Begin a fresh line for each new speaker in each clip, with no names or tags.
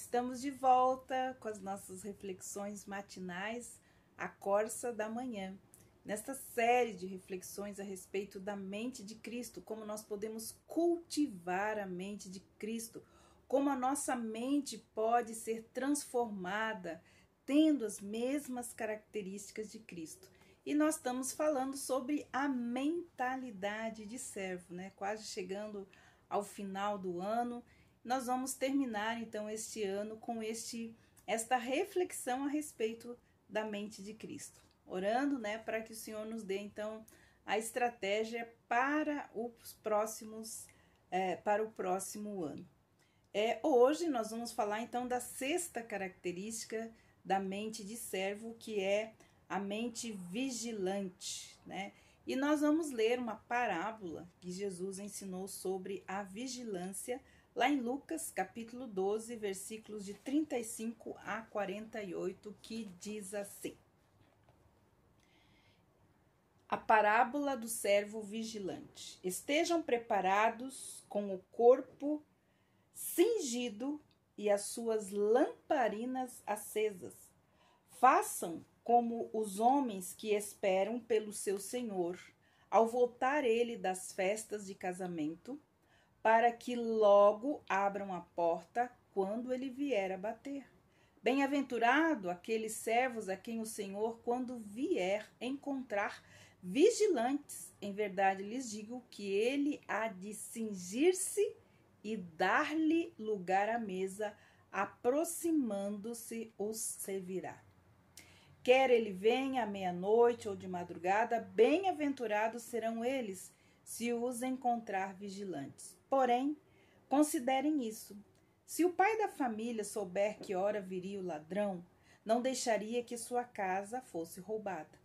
Estamos de volta com as nossas reflexões matinais, a Corsa da Manhã. Nesta série de reflexões a respeito da mente de Cristo, como nós podemos cultivar a mente de Cristo, como a nossa mente pode ser transformada, tendo as mesmas características de Cristo. E nós estamos falando sobre a mentalidade de servo, né? Quase chegando ao final do ano. Nós vamos terminar então este ano com esta reflexão a respeito da mente de Cristo, orando, né, para que o Senhor nos dê então a estratégia para o próximo ano. Hoje nós vamos falar então da sexta característica da mente de servo, que é a mente vigilante, né? E nós vamos ler uma parábola que Jesus ensinou sobre a vigilância, lá em Lucas, capítulo 12, versículos de 35 a 48, que diz assim: A parábola do servo vigilante. Estejam preparados com o corpo cingido e as suas lamparinas acesas. Façam como os homens que esperam pelo seu Senhor, ao voltar ele das festas de casamento, para que logo abram a porta quando ele vier a bater. Bem-aventurado aqueles servos a quem o Senhor, quando vier, encontrar vigilantes. Em verdade lhes digo que ele há de cingir-se e dar-lhe lugar à mesa, aproximando-se os servirá. Quer ele venha à meia-noite ou de madrugada, bem-aventurados serão eles, se os encontrar vigilantes. Porém, considerem isso: se o pai da família souber que hora viria o ladrão, não deixaria que sua casa fosse roubada.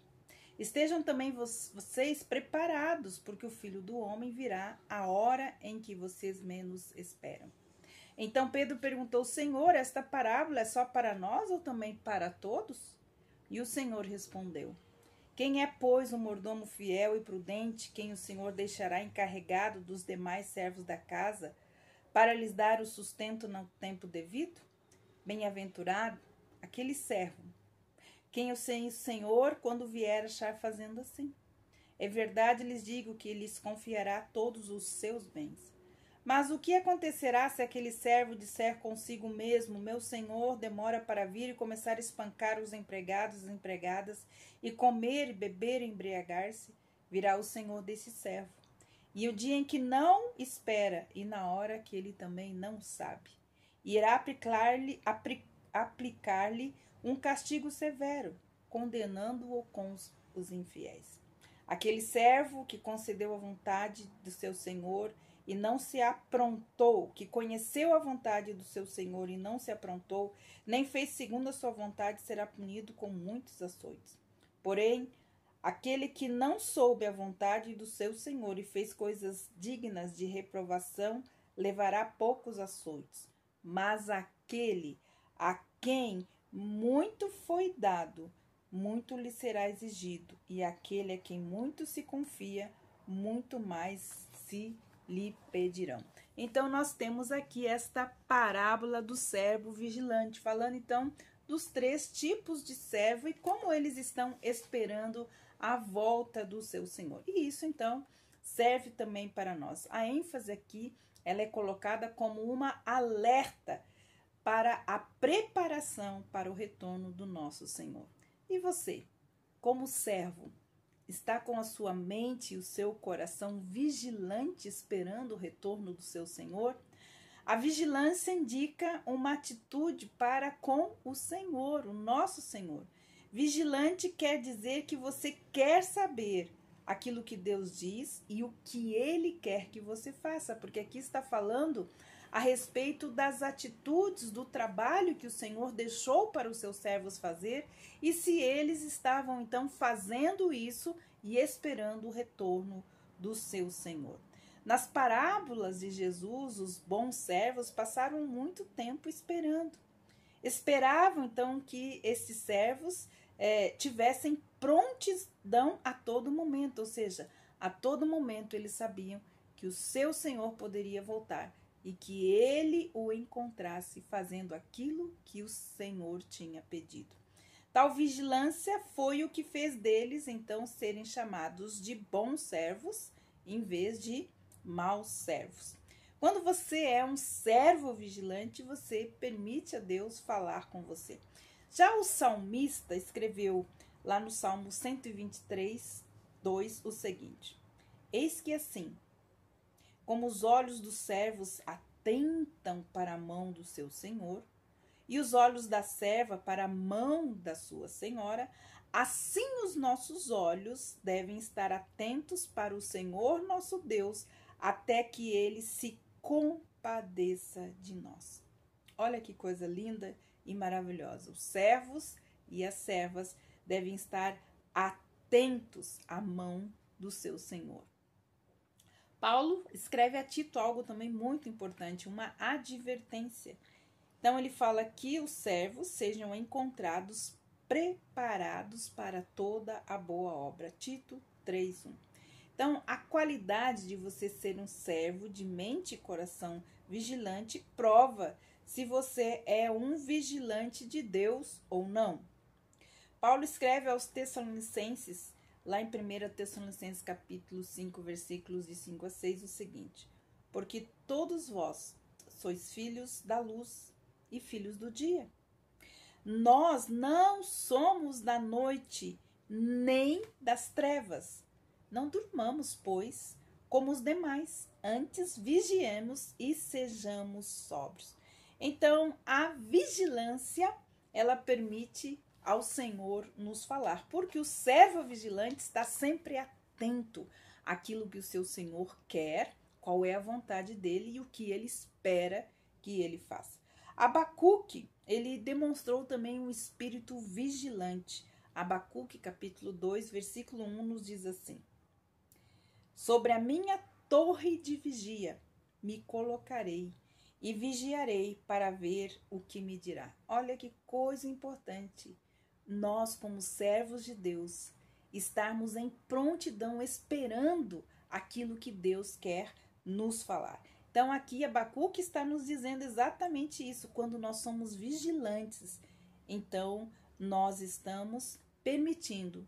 Estejam também vocês preparados, porque o Filho do Homem virá a hora em que vocês menos esperam. Então Pedro perguntou: Senhor, esta parábola é só para nós ou também para todos? E o Senhor respondeu: Quem é, pois, o mordomo fiel e prudente, quem o Senhor deixará encarregado dos demais servos da casa, para lhes dar o sustento no tempo devido? Bem-aventurado aquele servo, quem o Senhor, quando vier, achar fazendo assim. É verdade, lhes digo que lhes confiará todos os seus bens. Mas o que acontecerá se aquele servo disser consigo mesmo: Meu senhor demora para vir, e começar a espancar os empregados e as empregadas, e comer e beber e embriagar-se? Virá o senhor desse servo, e o dia em que não espera, e na hora que ele também não sabe, irá aplicar-lhe um castigo severo, condenando-o com os infiéis. Aquele servo que concedeu a vontade do seu senhor e não se aprontou, que conheceu a vontade do seu senhor e não se aprontou, nem fez segundo a sua vontade, será punido com muitos açoites. Porém, aquele que não soube a vontade do seu senhor e fez coisas dignas de reprovação, levará poucos açoites. Mas aquele a quem muito foi dado, muito lhe será exigido, e aquele a quem muito se confia, muito mais se lhe pedirão. Então nós temos aqui esta parábola do servo vigilante, falando então dos três tipos de servo e como eles estão esperando a volta do seu Senhor. E isso então serve também para nós. A ênfase aqui, ela é colocada como uma alerta para a preparação para o retorno do nosso Senhor. E você, como servo, está com a sua mente e o seu coração vigilante, esperando o retorno do seu Senhor? A vigilância indica uma atitude para com o Senhor, o nosso Senhor. Vigilante quer dizer que você quer saber aquilo que Deus diz e o que Ele quer que você faça, porque aqui está falando a respeito das atitudes, do trabalho que o Senhor deixou para os seus servos fazer, e se eles estavam então fazendo isso e esperando o retorno do seu Senhor. Nas parábolas de Jesus, os bons servos passaram muito tempo esperando. Esperavam então que esses servos tivessem prontidão a todo momento, ou seja, a todo momento eles sabiam que o seu Senhor poderia voltar e que ele o encontrasse fazendo aquilo que o Senhor tinha pedido. Tal vigilância foi o que fez deles, então, serem chamados de bons servos, em vez de maus servos. Quando você é um servo vigilante, você permite a Deus falar com você. Já o salmista escreveu lá no Salmo 123, 2, o seguinte: Eis que assim, como os olhos dos servos atentam para a mão do seu senhor, e os olhos da serva para a mão da sua senhora, assim os nossos olhos devem estar atentos para o Senhor nosso Deus, até que ele se compadeça de nós. Olha que coisa linda e maravilhosa. Os servos e as servas devem estar atentos à mão do seu Senhor. Paulo escreve a Tito algo também muito importante, uma advertência. Então ele fala que os servos sejam encontrados preparados para toda a boa obra. Tito 3:1. Então, a qualidade de você ser um servo de mente e coração vigilante prova se você é um vigilante de Deus ou não. Paulo escreve aos Tessalonicenses, lá em 1 Tessalonicenses capítulo 5, versículos de 5 a 6, o seguinte: Porque todos vós sois filhos da luz e filhos do dia. Nós não somos da noite, nem das trevas. Não durmamos, pois, como os demais. Antes vigiemos e sejamos sóbrios. Então, a vigilância, ela permite ao Senhor nos falar, porque o servo vigilante está sempre atento àquilo que o seu Senhor quer, qual é a vontade dele e o que ele espera que ele faça. Abacuque, ele demonstrou também um espírito vigilante. Abacuque, capítulo 2, versículo 1, nos diz assim: Sobre a minha torre de vigia me colocarei e vigiarei para ver o que me dirá. Olha que coisa importante. Nós, como servos de Deus, estarmos em prontidão esperando aquilo que Deus quer nos falar. Então, aqui Abacuque está nos dizendo exatamente isso. Quando nós somos vigilantes, então nós estamos permitindo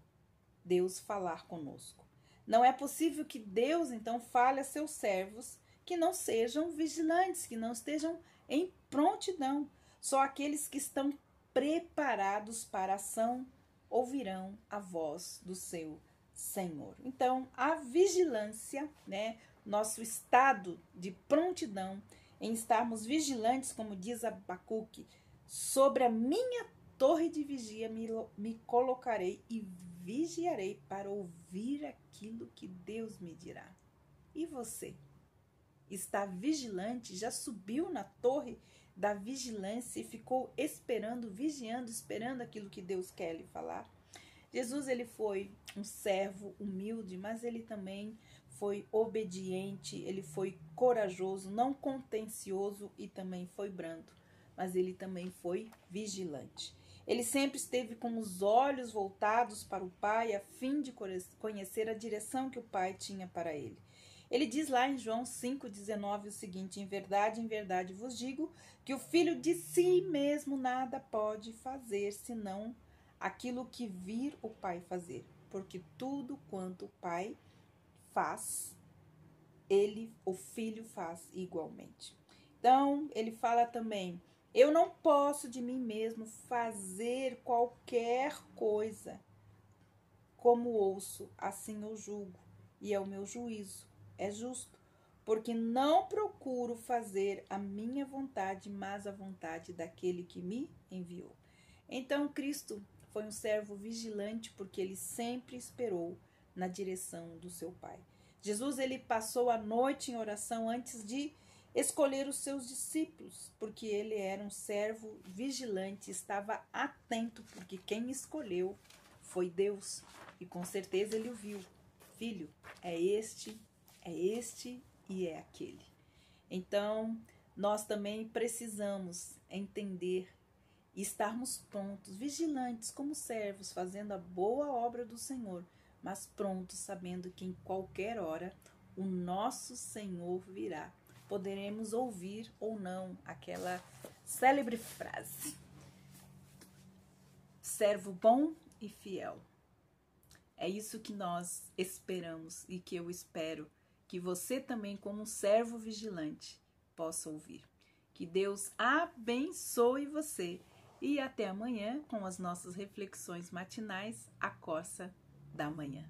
Deus falar conosco. Não é possível que Deus, então, fale a seus servos que não sejam vigilantes, que não estejam em prontidão. Só aqueles que estão preparados para a ação ouvirão a voz do seu Senhor. Então, a vigilância, né? Nosso estado de prontidão em estarmos vigilantes, como diz Abacuque, sobre a minha torre de vigia me colocarei e vigiarei para ouvir aquilo que Deus me dirá. E você? Está vigilante? Já subiu na torre da vigilância e ficou esperando, vigiando, esperando aquilo que Deus quer lhe falar? Jesus, ele foi um servo humilde, mas ele também foi obediente, ele foi corajoso, não contencioso e também foi brando, mas ele também foi vigilante. Ele sempre esteve com os olhos voltados para o Pai a fim de conhecer a direção que o Pai tinha para ele. Ele diz lá em João 5,19 o seguinte: em verdade vos digo que o Filho de si mesmo nada pode fazer, senão aquilo que vir o Pai fazer, porque tudo quanto o Pai faz, o Filho faz igualmente. Então, ele fala também: eu não posso de mim mesmo fazer qualquer coisa. Como ouço, assim eu julgo, e é o meu juízo é justo, porque não procuro fazer a minha vontade, mas a vontade daquele que me enviou. Então, Cristo foi um servo vigilante, porque ele sempre esperou na direção do seu Pai. Jesus, ele passou a noite em oração antes de escolher os seus discípulos, porque ele era um servo vigilante, estava atento, porque quem escolheu foi Deus, e com certeza ele o viu. Filho, é este e é aquele. Então, nós também precisamos entender e estarmos prontos, vigilantes como servos, fazendo a boa obra do Senhor, mas prontos, sabendo que em qualquer hora o nosso Senhor virá poderemos ouvir ou não aquela célebre frase: servo bom e fiel. É isso que nós esperamos e que eu espero que você também, como um servo vigilante, possa ouvir. Que Deus abençoe você e até amanhã com as nossas reflexões matinais, a Corsa da Manhã.